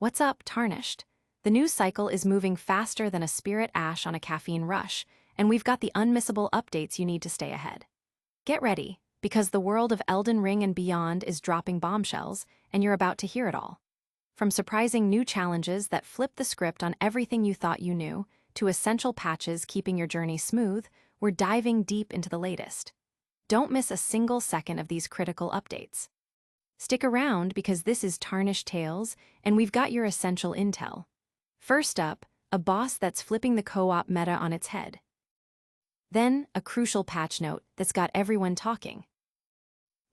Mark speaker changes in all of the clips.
Speaker 1: What's up, Tarnished? The news cycle is moving faster than a spirit ash on a caffeine rush, and we've got the unmissable updates you need to stay ahead. Get ready, because the world of Elden Ring and beyond is dropping bombshells, and you're about to hear it all. From surprising new challenges that flip the script on everything you thought you knew, to essential patches keeping your journey smooth, we're diving deep into the latest. Don't miss a single second of these critical updates. Stick around because this is Tarnished Tales, and we've got your essential intel. First up, a boss that's flipping the co-op meta on its head. Then, a crucial patch note that's got everyone talking.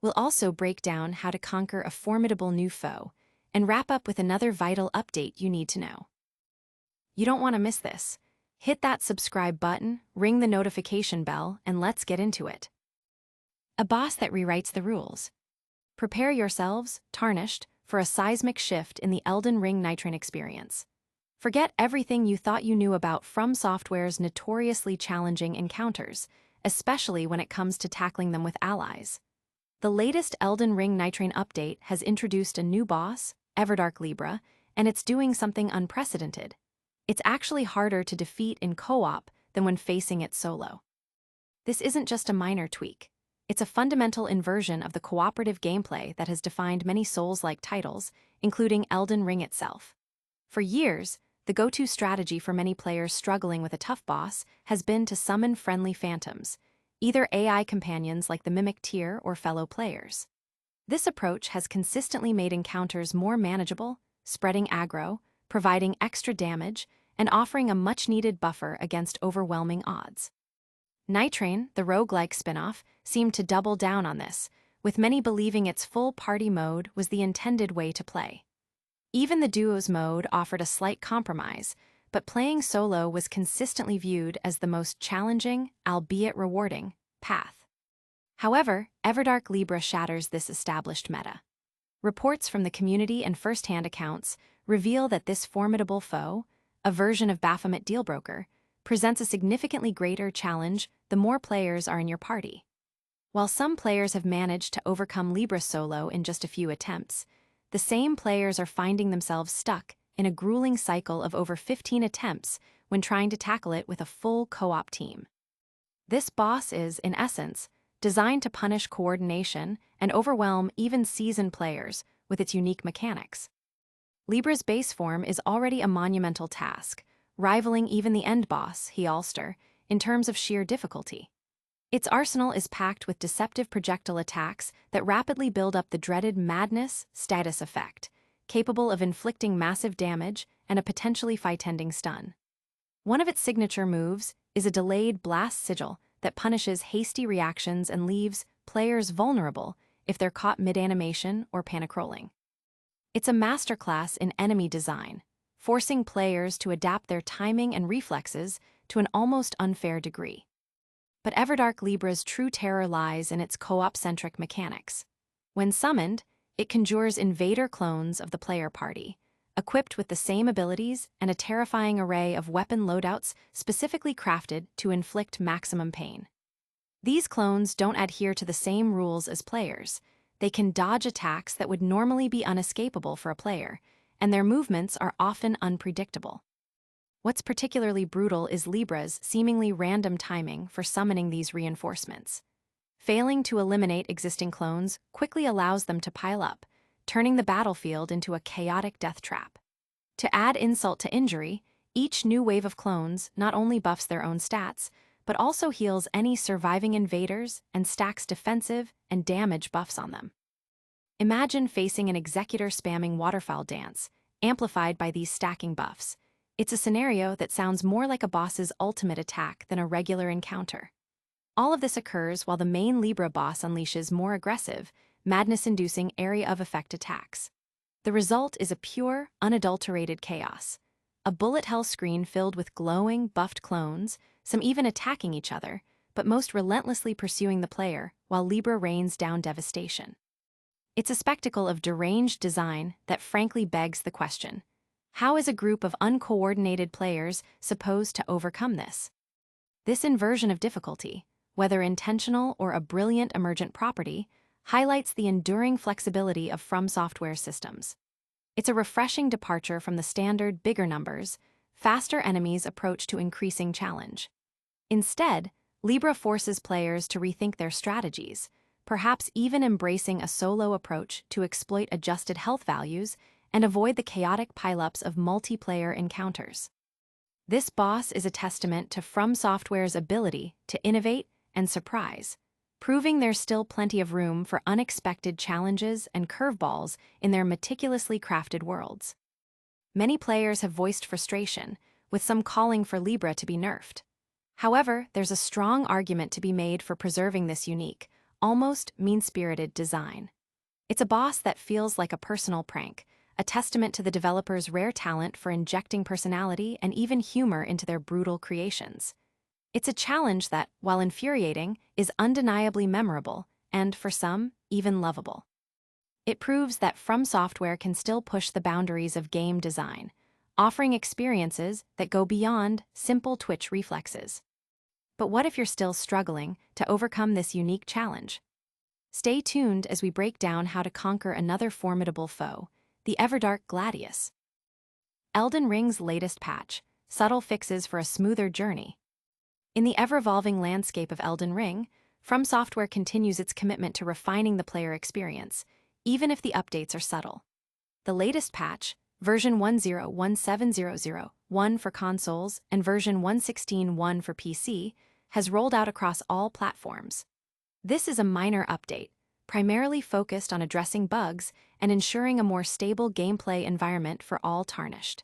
Speaker 1: We'll also break down how to conquer a formidable new foe, and wrap up with another vital update you need to know. You don't want to miss this. Hit that subscribe button, ring the notification bell, and let's get into it. A boss that rewrites the rules. Prepare yourselves, Tarnished, for a seismic shift in the Elden Ring Nightreign experience. Forget everything you thought you knew about From Software's notoriously challenging encounters, especially when it comes to tackling them with allies. The latest Elden Ring Nightreign update has introduced a new boss, Everdark Libra, and it's doing something unprecedented. It's actually harder to defeat in co-op than when facing it solo. This isn't just a minor tweak. It's a fundamental inversion of the cooperative gameplay that has defined many Souls-like titles, including Elden Ring itself. For years, the go-to strategy for many players struggling with a tough boss has been to summon friendly phantoms, either AI companions like the Mimic Tier or fellow players. This approach has consistently made encounters more manageable, spreading aggro, providing extra damage, and offering a much-needed buffer against overwhelming odds. Nightreign, the roguelike spin-off, seemed to double down on this, with many believing its full party mode was the intended way to play. Even the duos mode offered a slight compromise, but playing solo was consistently viewed as the most challenging, albeit rewarding, path. However, Everdark Libra shatters this established meta. Reports from the community and first-hand accounts reveal that this formidable foe, a version of Baphomet Dealbroker, presents a significantly greater challenge the more players are in your party. While some players have managed to overcome Libra solo in just a few attempts, the same players are finding themselves stuck in a grueling cycle of over 15 attempts when trying to tackle it with a full co-op team. This boss is, in essence, designed to punish coordination and overwhelm even seasoned players with its unique mechanics. Libra's base form is already a monumental task, rivaling even the end boss, Healster, in terms of sheer difficulty. Its arsenal is packed with deceptive projectile attacks that rapidly build up the dreaded Madness status effect, capable of inflicting massive damage and a potentially fight-ending stun. One of its signature moves is a delayed blast sigil that punishes hasty reactions and leaves players vulnerable if they're caught mid-animation or panic rolling. It's a masterclass in enemy design, forcing players to adapt their timing and reflexes to an almost unfair degree. But Everdark Libra's true terror lies in its co-op-centric mechanics. When summoned, it conjures invader clones of the player party, equipped with the same abilities and a terrifying array of weapon loadouts specifically crafted to inflict maximum pain. These clones don't adhere to the same rules as players. They can dodge attacks that would normally be unescapable for a player, and their movements are often unpredictable. What's particularly brutal is Libra's seemingly random timing for summoning these reinforcements. Failing to eliminate existing clones quickly allows them to pile up, turning the battlefield into a chaotic death trap. To add insult to injury, each new wave of clones not only buffs their own stats, but also heals any surviving invaders and stacks defensive and damage buffs on them. Imagine facing an executor spamming waterfowl dance, amplified by these stacking buffs. It's a scenario that sounds more like a boss's ultimate attack than a regular encounter. All of this occurs while the main Libra boss unleashes more aggressive, madness-inducing area of effect attacks. The result is a pure, unadulterated chaos. A bullet hell screen filled with glowing, buffed clones, some even attacking each other, but most relentlessly pursuing the player while Libra rains down devastation. It's a spectacle of deranged design that frankly begs the question: how is a group of uncoordinated players supposed to overcome this? This inversion of difficulty, whether intentional or a brilliant emergent property, highlights the enduring flexibility of From Software systems. It's a refreshing departure from the standard bigger numbers, faster enemies approach to increasing challenge. Instead, Libra forces players to rethink their strategies, perhaps even embracing a solo approach to exploit adjusted health values and avoid the chaotic pileups of multiplayer encounters. This boss is a testament to From Software's ability to innovate and surprise, proving there's still plenty of room for unexpected challenges and curveballs in their meticulously crafted worlds. Many players have voiced frustration, with some calling for Libra to be nerfed. However, there's a strong argument to be made for preserving this unique, almost mean-spirited design. It's a boss that feels like a personal prank, a testament to the developer's rare talent for injecting personality and even humor into their brutal creations. It's a challenge that, while infuriating, is undeniably memorable and, for some, even lovable. It proves that From Software can still push the boundaries of game design, offering experiences that go beyond simple twitch reflexes. But what if you're still struggling to overcome this unique challenge? Stay tuned as we break down how to conquer another formidable foe, the Everdark Gladius. Elden Ring's latest patch, subtle fixes for a smoother journey. In the ever-evolving landscape of Elden Ring, From Software continues its commitment to refining the player experience, even if the updates are subtle. The latest patch, version 1.0.1700.1 for consoles and version 1.16.1 for PC, has rolled out across all platforms. This is a minor update, primarily focused on addressing bugs and ensuring a more stable gameplay environment for all Tarnished.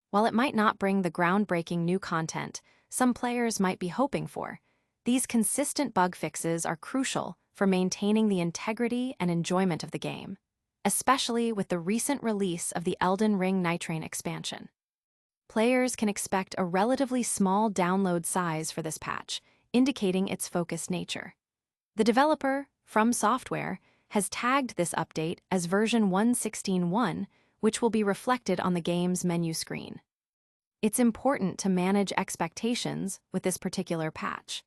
Speaker 1: While it might not bring the groundbreaking new content some players might be hoping for, these consistent bug fixes are crucial for maintaining the integrity and enjoyment of the game, especially with the recent release of the Elden Ring Nightreign expansion. Players can expect a relatively small download size for this patch, indicating its focused nature. The developer, From Software, has tagged this update as version 1.16.1, which will be reflected on the game's menu screen. It's important to manage expectations with this particular patch.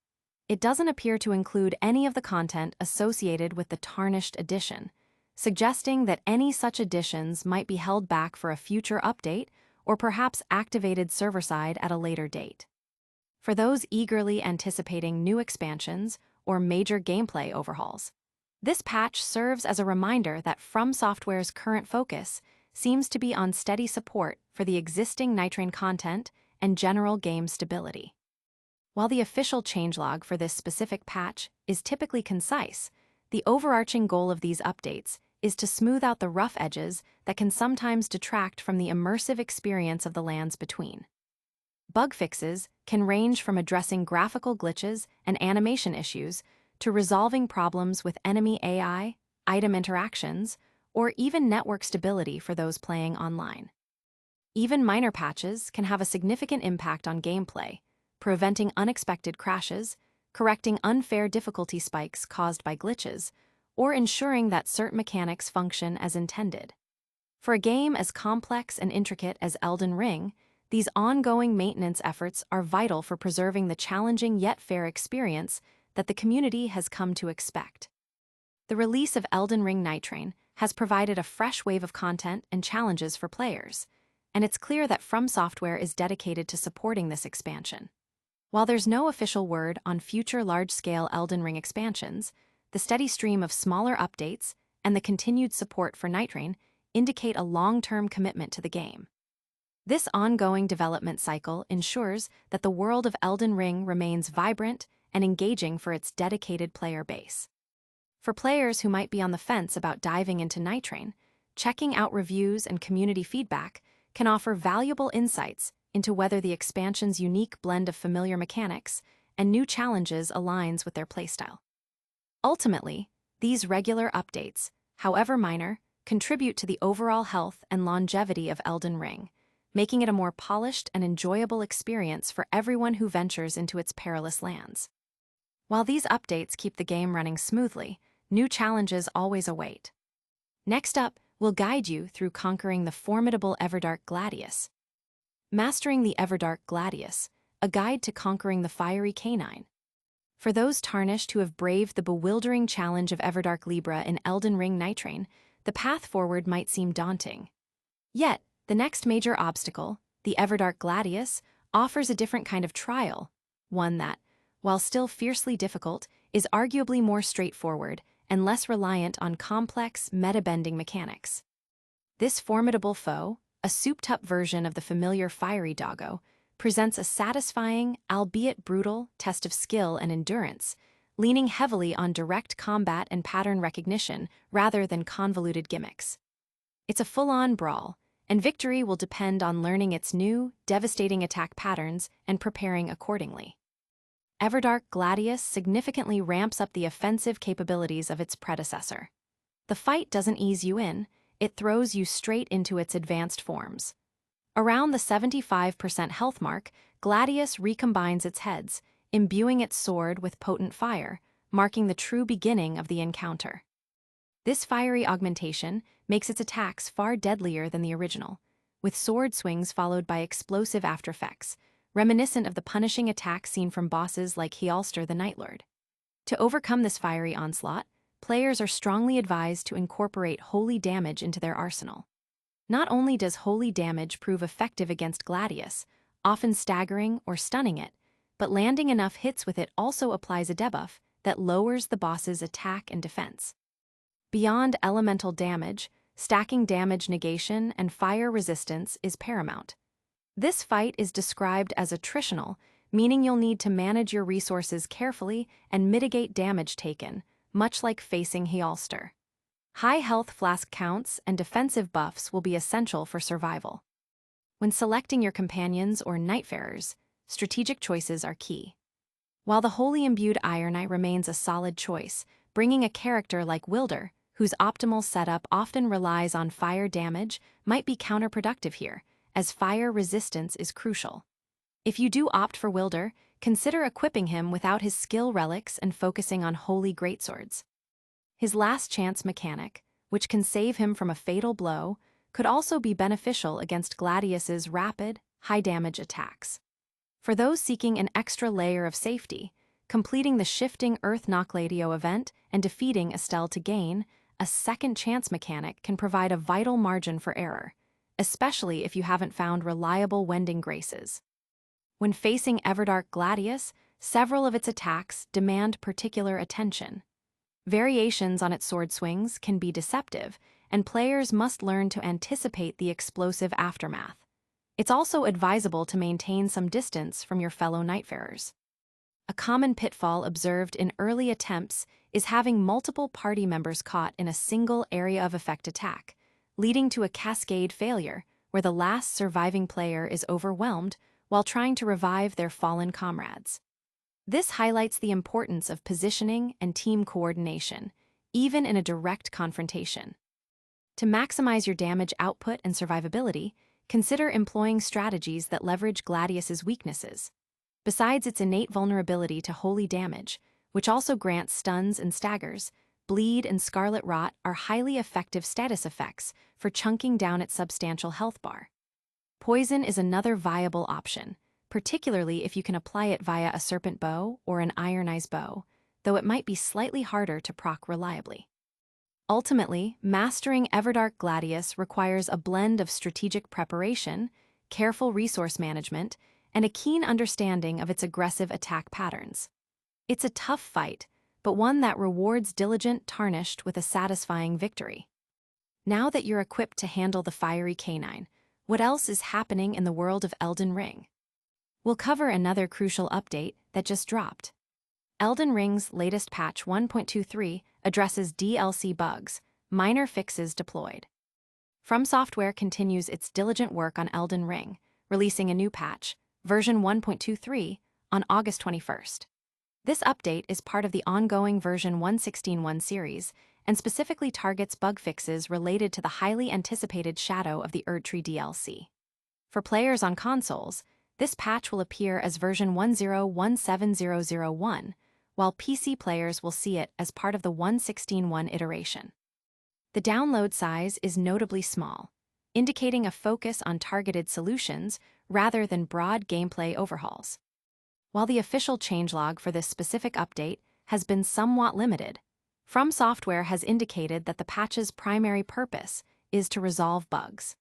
Speaker 1: It doesn't appear to include any of the content associated with the Tarnished edition, suggesting that any such additions might be held back for a future update or perhaps activated server-side at a later date. For those eagerly anticipating new expansions or major gameplay overhauls, this patch serves as a reminder that From Software's current focus seems to be on steady support for the existing Nightreign content and general game stability. While the official changelog for this specific patch is typically concise, the overarching goal of these updates is to smooth out the rough edges that can sometimes detract from the immersive experience of the lands between. Bug fixes can range from addressing graphical glitches and animation issues to resolving problems with enemy AI, item interactions, or even network stability for those playing online. Even minor patches can have a significant impact on gameplay, preventing unexpected crashes, correcting unfair difficulty spikes caused by glitches, or ensuring that certain mechanics function as intended. For a game as complex and intricate as Elden Ring, these ongoing maintenance efforts are vital for preserving the challenging yet fair experience that the community has come to expect. The release of Elden Ring Nightreign has provided a fresh wave of content and challenges for players, and it's clear that From Software is dedicated to supporting this expansion. While there's no official word on future large-scale Elden Ring expansions, the steady stream of smaller updates and the continued support for Nightreign indicate a long-term commitment to the game. This ongoing development cycle ensures that the world of Elden Ring remains vibrant and engaging for its dedicated player base. For players who might be on the fence about diving into Nightreign, checking out reviews and community feedback can offer valuable insights into whether the expansion's unique blend of familiar mechanics and new challenges aligns with their playstyle. Ultimately, these regular updates, however minor, contribute to the overall health and longevity of Elden Ring, making it a more polished and enjoyable experience for everyone who ventures into its perilous lands. While these updates keep the game running smoothly, new challenges always await. Next up, we'll guide you through conquering the formidable Everdark Gladius. Mastering the Everdark Gladius, a guide to conquering the fiery canine. For those Tarnished who have braved the bewildering challenge of Everdark Libra in Elden Ring Nightreign, the path forward might seem daunting. Yet, the next major obstacle, the Everdark Gladius, offers a different kind of trial, one that, while still fiercely difficult, is arguably more straightforward and less reliant on complex, meta-bending mechanics. This formidable foe, a souped-up version of the familiar fiery doggo, presents a satisfying, albeit brutal, test of skill and endurance, leaning heavily on direct combat and pattern recognition rather than convoluted gimmicks. It's a full-on brawl, and victory will depend on learning its new, devastating attack patterns and preparing accordingly. Everdark Gladius significantly ramps up the offensive capabilities of its predecessor. The fight doesn't ease you in, it throws you straight into its advanced forms. Around the 75% health mark, Gladius recombines its heads, imbuing its sword with potent fire, marking the true beginning of the encounter. This fiery augmentation makes its attacks far deadlier than the original, with sword swings followed by explosive aftereffects, reminiscent of the punishing attacks seen from bosses like Healster the Nightlord. To overcome this fiery onslaught, players are strongly advised to incorporate holy damage into their arsenal. Not only does holy damage prove effective against Gladius, often staggering or stunning it, but landing enough hits with it also applies a debuff that lowers the boss's attack and defense. Beyond elemental damage, stacking damage negation and fire resistance is paramount. This fight is described as attritional, meaning you'll need to manage your resources carefully and mitigate damage taken, much like facing Healster. High health flask counts and defensive buffs will be essential for survival. When selecting your companions or Nightfarers, strategic choices are key. While the Holy Imbued Iron Knight remains a solid choice, bringing a character like Wilder, whose optimal setup often relies on fire damage, might be counterproductive here, as fire resistance is crucial. If you do opt for Wilder, consider equipping him without his skill relics and focusing on holy greatswords. His last chance mechanic, which can save him from a fatal blow, could also be beneficial against Gladius's rapid, high-damage attacks. For those seeking an extra layer of safety, completing the shifting Earth Knocklatio event and defeating Estelle to gain a second chance mechanic can provide a vital margin for error, especially if you haven't found reliable wending graces. When facing Everdark Gladius, several of its attacks demand particular attention. Variations on its sword swings can be deceptive, and players must learn to anticipate the explosive aftermath. It's also advisable to maintain some distance from your fellow Nightfarers. A common pitfall observed in early attempts is having multiple party members caught in a single area of effect attack, leading to a cascade failure where the last surviving player is overwhelmed while trying to revive their fallen comrades. This highlights the importance of positioning and team coordination, even in a direct confrontation. To maximize your damage output and survivability, consider employing strategies that leverage Gladius's weaknesses. Besides its innate vulnerability to holy damage, which also grants stuns and staggers, bleed and scarlet rot are highly effective status effects for chunking down its substantial health bar. Poison is another viable option, particularly if you can apply it via a serpent bow or an ironized bow, though it might be slightly harder to proc reliably. Ultimately, mastering Everdark Gladius requires a blend of strategic preparation, careful resource management, and a keen understanding of its aggressive attack patterns. It's a tough fight, but one that rewards diligent Tarnished with a satisfying victory. Now that you're equipped to handle the fiery canine, what else is happening in the world of Elden Ring? We'll cover another crucial update that just dropped. Elden Ring's latest patch 1.23 addresses DLC bugs, minor fixes deployed. From Software continues its diligent work on Elden Ring, releasing a new patch, version 1.23, on August 21st. This update is part of the ongoing version 1.16.1 series and specifically targets bug fixes related to the highly anticipated Shadow of the Erdtree DLC. For players on consoles, this patch will appear as version 1.0.17.001, while PC players will see it as part of the 1.16.1 iteration. The download size is notably small, indicating a focus on targeted solutions rather than broad gameplay overhauls. While the official changelog for this specific update has been somewhat limited, From Software has indicated that the patch's primary purpose is to resolve bugs.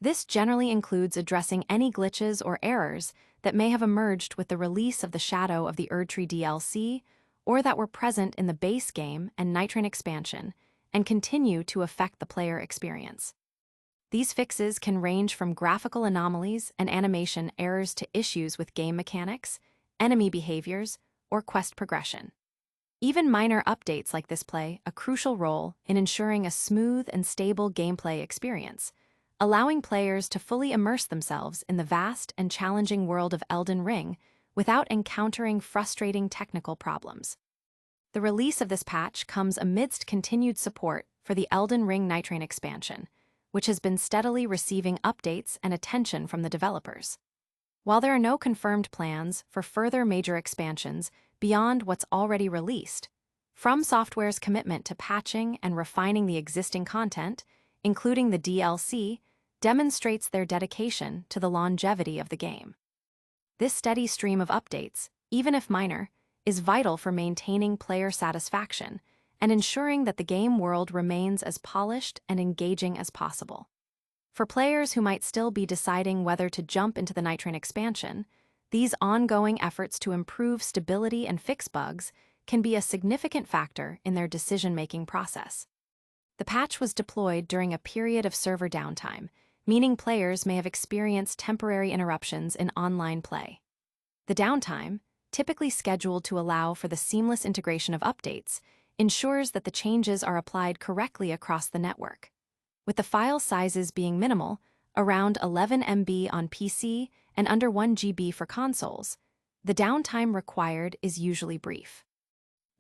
Speaker 1: This generally includes addressing any glitches or errors that may have emerged with the release of the Shadow of the Erdtree DLC or that were present in the base game and Nightreign expansion and continue to affect the player experience. These fixes can range from graphical anomalies and animation errors to issues with game mechanics, enemy behaviors, or quest progression. Even minor updates like this play a crucial role in ensuring a smooth and stable gameplay experience, allowing players to fully immerse themselves in the vast and challenging world of Elden Ring without encountering frustrating technical problems. The release of this patch comes amidst continued support for the Elden Ring Nightreign expansion, which has been steadily receiving updates and attention from the developers. While there are no confirmed plans for further major expansions beyond what's already released, From Software's commitment to patching and refining the existing content, including the DLC, demonstrates their dedication to the longevity of the game. This steady stream of updates, even if minor, is vital for maintaining player satisfaction and ensuring that the game world remains as polished and engaging as possible. For players who might still be deciding whether to jump into the Nightreign expansion, these ongoing efforts to improve stability and fix bugs can be a significant factor in their decision-making process. The patch was deployed during a period of server downtime, meaning players may have experienced temporary interruptions in online play. The downtime, typically scheduled to allow for the seamless integration of updates, ensures that the changes are applied correctly across the network. With the file sizes being minimal, around 11 MB on PC and under 1 GB for consoles, the downtime required is usually brief.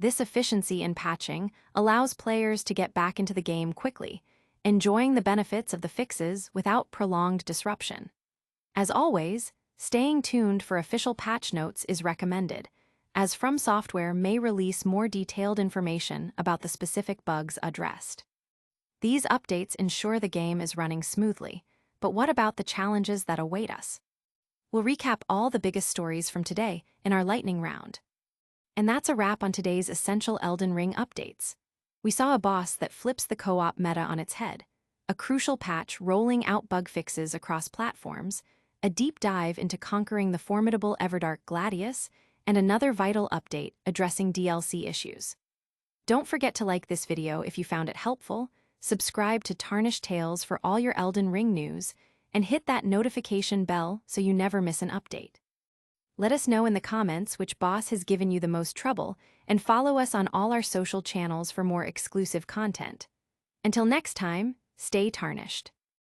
Speaker 1: This efficiency in patching allows players to get back into the game quickly, enjoying the benefits of the fixes without prolonged disruption. As always, staying tuned for official patch notes is recommended, as From Software may release more detailed information about the specific bugs addressed. These updates ensure the game is running smoothly, but what about the challenges that await us? We'll recap all the biggest stories from today in our lightning round. And that's a wrap on today's essential Elden Ring updates. We saw a boss that flips the co-op meta on its head, a crucial patch rolling out bug fixes across platforms, a deep dive into conquering the formidable Everdark Gladius, and another vital update addressing DLC issues. Don't forget to like this video if you found it helpful, subscribe to Tarnished Tales for all your Elden Ring news, and hit that notification bell so you never miss an update. Let us know in the comments which boss has given you the most trouble, and follow us on all our social channels for more exclusive content. Until next time, stay tarnished.